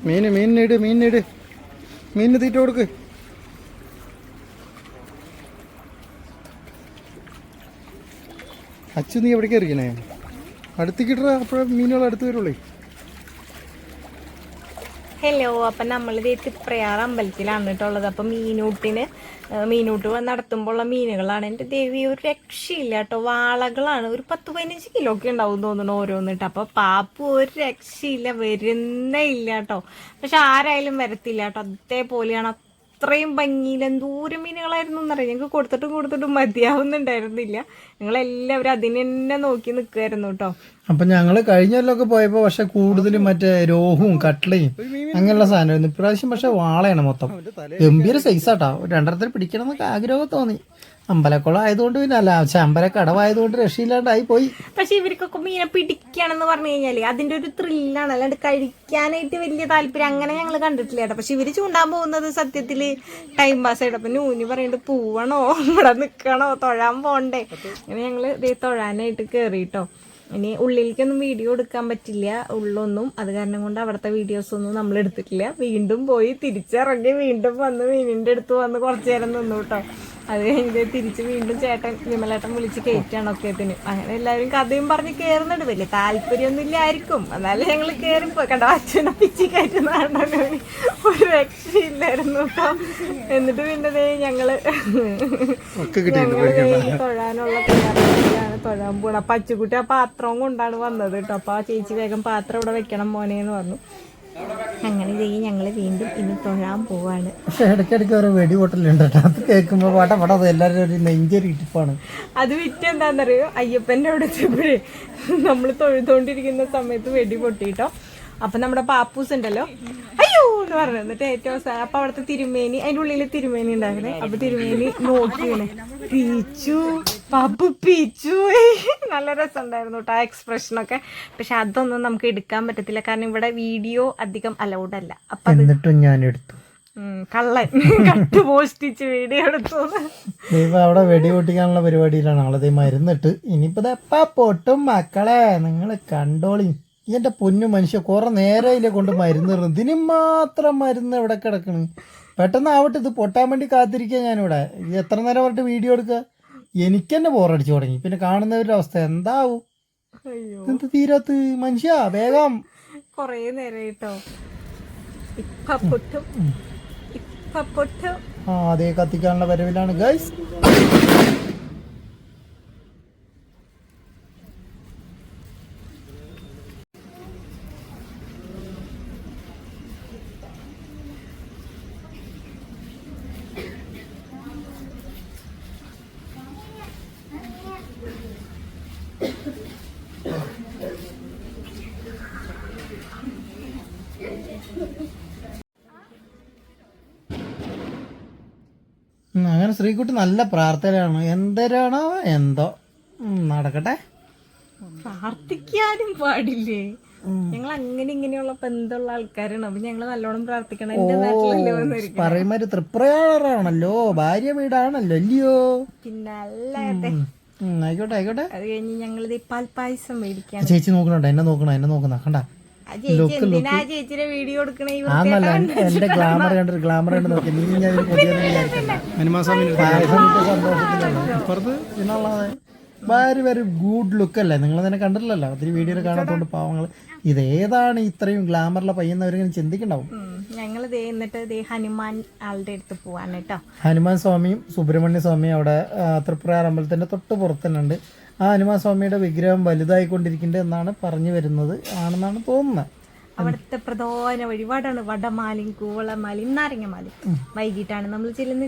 മീനിട് മീനിന് തീറ്റ കൊടുക്ക്. അച്ചു നീ എവിടേക്ക് എറിയണേ? അടുത്തേക്കിട്ട അപ്പോഴേ മീനുകൾ അടുത്ത് വരുള്ളേ. ഹലോ, അപ്പം നമ്മളിത് തിപ്രയാർ അമ്പലത്തിലാണ് കേട്ടുള്ളത്. അപ്പം മീനൂട്ട് നടത്തുമ്പോഴുള്ള മീനുകളാണ്. എൻ്റെ ദേവി, ഒരു രക്ഷയില്ല കേട്ടോ. വാളകളാണ്. ഒരു 10-15 കിലോ ഒക്കെ ഉണ്ടാവും തോന്നുന്നു ഓരോന്നിട്ട്. അപ്പം പാപ്പു ഒരു രക്ഷയില്ല, വരുന്നേ ഇല്ല കേട്ടോ. പക്ഷെ ആരായാലും വരത്തില്ല കേട്ടോ. അതേപോലെയാണ്. അത്രയും ഭംഗിയിൽ എന്തോരം മീനുകളായിരുന്നു എന്നറിയാം. ഞങ്ങൾക്ക് കൊടുത്തിട്ടും മതിയാവുന്നുണ്ടായിരുന്നില്ല. ഞങ്ങളെല്ലാവരും അതിന് തന്നെ നോക്കി നിൽക്കുമായിരുന്നു കേട്ടോ. അപ്പൊ ഞങ്ങള് കഴിഞ്ഞൊല്ലൊക്കെ പോയപ്പോ പക്ഷെ കൂടുതലും മറ്റേ രോഹും കട്ട്ലയും അങ്ങനെയുള്ള സാധനമായിരുന്നു. ഇപ്രാവശ്യം പക്ഷെ വാളയാണ് മൊത്തം. ഗംഭീര സൈസാട്ടോ. രണ്ടെണ്ണത്തിൽ പിടിക്കണം എന്നൊക്കെ ആഗ്രഹമൊക്കെ തോന്നി. അമ്പലക്കുളം ആയതുകൊണ്ട് പിന്നെ അല്ല, പക്ഷെ അമ്പലക്കടവായതുകൊണ്ട് രക്ഷയില്ലാണ്ടായി പോയി. പക്ഷെ ഇവർക്കൊക്കെ മീനെ പിടിക്കുകയാണെന്ന് പറഞ്ഞു കഴിഞ്ഞാല് അതിന്റെ ഒരു ത്രില്ലാണ്. അല്ലാണ്ട് കഴിക്കാനായിട്ട് വലിയ താല്പര്യം അങ്ങനെ ഞങ്ങൾ കണ്ടിട്ടില്ല കേട്ടോ. പക്ഷെ ഇവര് ചൂണ്ടാൻ പോകുന്നത് സത്യത്തില് ടൈം പാസ് ആയിട്ട്. അപ്പൊ നൂനി പറയുന്നുണ്ട്, പോവണോ ഇവിടെ നിക്കണോ, തൊഴാൻ പോണ്ടേ? അങ്ങനെ ഞങ്ങള് തൊഴാനായിട്ട് കേറിട്ടോ. ഇനി ഉള്ളിലേക്കൊന്നും വീഡിയോ എടുക്കാൻ പറ്റില്ല, ഉള്ളൊന്നും. അത് കാരണം കൊണ്ട് അവിടുത്തെ വീഡിയോസ് ഒന്നും നമ്മൾ എടുത്തിട്ടില്ല. വീണ്ടും പോയി തിരിച്ചിറങ്ങി വീണ്ടും വന്ന് മീനിന്റെ അടുത്ത് വന്ന് കുറച്ചു നേരം നിന്നു കേട്ടോ. അത് കഴിഞ്ഞ് തിരിച്ച് വീണ്ടും വിമലേട്ടൻ വിളിച്ച് കയറ്റാണ് ഒക്കേത്തിന്. അങ്ങനെ എല്ലാവരും കഥയും പറഞ്ഞ് കയറുന്നുണ്ട്. വലിയ താല്പര്യമൊന്നും ഇല്ലായിരിക്കും, എന്നാലും ഞങ്ങൾ കയറിപ്പോയി. കണ്ടോ, അച്ഛനെ പിച്ചി കയറ്റുന്നതാണ്. ഒരു രക്ഷയില്ലായിരുന്നു കേട്ടോ. എന്നിട്ട് പിന്നെ ഞങ്ങള് തൊഴാനുള്ള തയ്യാറെടുപ്പിലാണ്. തൊഴാൻ പോകണം. അപ്പൊ അച്ചുകുട്ടി ആ പാത്രവും കൊണ്ടാണ് വന്നത് കേട്ടോ. അപ്പൊ ആ ചേച്ചി വേഗം പാത്രം ഇവിടെ വെക്കണം മോനേന്ന് പറഞ്ഞു. അങ്ങനെ ഞങ്ങള് വീണ്ടും ഇനി തൊഴാൻ പോവാണ്. പക്ഷെ ഇടയ്ക്കിടയ്ക്ക് ഓരോ വെടിപൊട്ടലുണ്ട് കേട്ടോ. അത് കേൾക്കുമ്പോ പട എല്ലാവരും ഒരു നെഞ്ചൊരു ഇട്ടിപ്പാണ്. അത് വിറ്റ് എന്താണെന്നറിയോ, അയ്യപ്പൻ്റെ അവിടെ എത്തിയപ്പോഴേ നമ്മൾ തൊഴുതോണ്ടിരിക്കുന്ന സമയത്ത് വെടി പൊട്ടിട്ടോ. അപ്പൊ നമ്മുടെ പാപ്പൂസ് ഉണ്ടല്ലോ, അയ്യോ എന്ന് പറഞ്ഞു. എന്നിട്ട് ഏറ്റവും അവസാനം അപ്പൊ അവിടുത്തെ തിരുമേനി, അതിന്റെ ഉള്ളിൽ തിരുമേനി ഉണ്ടായിരുന്നേ. അപ്പൊ തിരുമേനി നോക്കിയാണ് പീച്ചു, പാപ്പു പീച്ചു. നല്ല രസം ഉണ്ടായിരുന്നു കേട്ടോ ആ എക്സ്പ്രഷനൊക്കെ. പക്ഷെ അതൊന്നും നമുക്ക് എടുക്കാൻ പറ്റത്തില്ല, കാരണം ഇവിടെ വീഡിയോ അധികം അലൗഡ് അല്ല. അപ്പൊ എന്നിട്ടും ഞാൻ എടുത്തു. കള്ളൻ കട്ട് പോസ്റ്റിച്ച് വീഡിയോ എടുത്തു. അവിടെ വെടി പൊട്ടിക്കാനുള്ള പരിപാടിയിലാണ് ആളത്. മരുന്നിട്ട് ഇനിയിപ്പോ എപ്പാ പൊട്ടും മക്കളെ, നിങ്ങൾ കണ്ടോളി. എന്റെ പൊന്നു മനുഷ്യ, കുറെ നേരയിലെ കൊണ്ട് മരുന്ന് ഇടുന്നു. ഇതിന് മാത്രം മരുന്ന് എവിടെ കിടക്കണ്? പെട്ടെന്ന് ആവട്ടെ, ഇത് പൊട്ടാൻ വേണ്ടി കാത്തിരിക്കുക ഞാനിവിടെ. എത്ര നേരം പറഞ്ഞിട്ട് വീഡിയോ എടുക്കുക? എനിക്ക് തന്നെ ബോറടിച്ചു തുടങ്ങി. പിന്നെ കാണുന്നവരുടെ അവസ്ഥ എന്താവും? എന്ത് തീരാത്ത് മനുഷ്യ, വേഗം. കൊറേ നേരം കേട്ടോ. ഇപ്പൊ പൊട്ടും. അതേ കത്തിക്കാനുള്ള വരവിലാണ് ഗൈസ്. അങ്ങനെ ശ്രീകുട്ടി നല്ല പ്രാർത്ഥനയാണ്. എന്തരാണോ എന്തോ നടക്കട്ടെ. പ്രാർത്ഥിക്കാനും പാടില്ലേ? ഞങ്ങൾ അങ്ങനെ ഇങ്ങനെയുള്ള ബന്ധമുള്ള ആൾക്കാരാണ്. അപ്പൊ ഞങ്ങള് നല്ലോണം പ്രാർത്ഥിക്കണം. എന്റെ നാട്ടിലല്ലോ പറയുമ്പോ തൃപ്രയാറാണല്ലോ, ഭാര്യ വീടാണല്ലോ അല്ലയോ? പിന്നെ അല്ലാതെ. ആയിക്കോട്ടെ. അത് കഴിഞ്ഞ് ഞങ്ങളിത് പാൽപ്പായസം മേടിക്കാൻ. ചേച്ചി നോക്കണോട്ടോ, എന്നെ നോക്കുന്ന കണ്ടാ ചേച്ചിയുടെ വീഡിയോ എടുക്കണേ. ആന്നല്ല, എന്റെ ഗ്ലാമർ കണ്ട് നോക്കി. നീ ഞാൻ സന്തോഷത്തിലുള്ളത് വെരി ഗുഡ് ലുക്ക് അല്ലേ? നിങ്ങൾ തന്നെ കണ്ടില്ലല്ലോ, ഒത്തിരി വീഡിയോയിൽ കാണാത്തോണ്ട് പാവങ്ങൾ. ഇതേതാണ് ഇത്രയും ഗ്ലാമറിലെ പയ്യെന്നവരിങ്ങനെ ചിന്തിക്കണ്ടാവും. ഞങ്ങള് എന്നിട്ട് ഹനുമാൻ ആളുടെ അടുത്ത് പോവാണ് കേട്ടോ. ഹനുമാൻ സ്വാമിയും സുബ്രഹ്മണ്യ സ്വാമിയും അവിടെ തൃപ്രയാർ അമ്പലത്തിന്റെ തൊട്ട് പുറത്ത് തന്നെ ഉണ്ട്. ആ ഹനുമാൻ സ്വാമിയുടെ വിഗ്രഹം വലുതായിക്കൊണ്ടിരിക്കുന്നുണ്ട് എന്നാണ് പറഞ്ഞു വരുന്നത്, ആണെന്നാണ് തോന്നുന്നത്. അവിടുത്തെ പ്രധാന വഴിപാടാണ് വടമാലയും കൂവളമാലയും നാരങ്ങമാലയും. വൈകിട്ടാണ് നമ്മൾ ചെല്ലുന്നത്.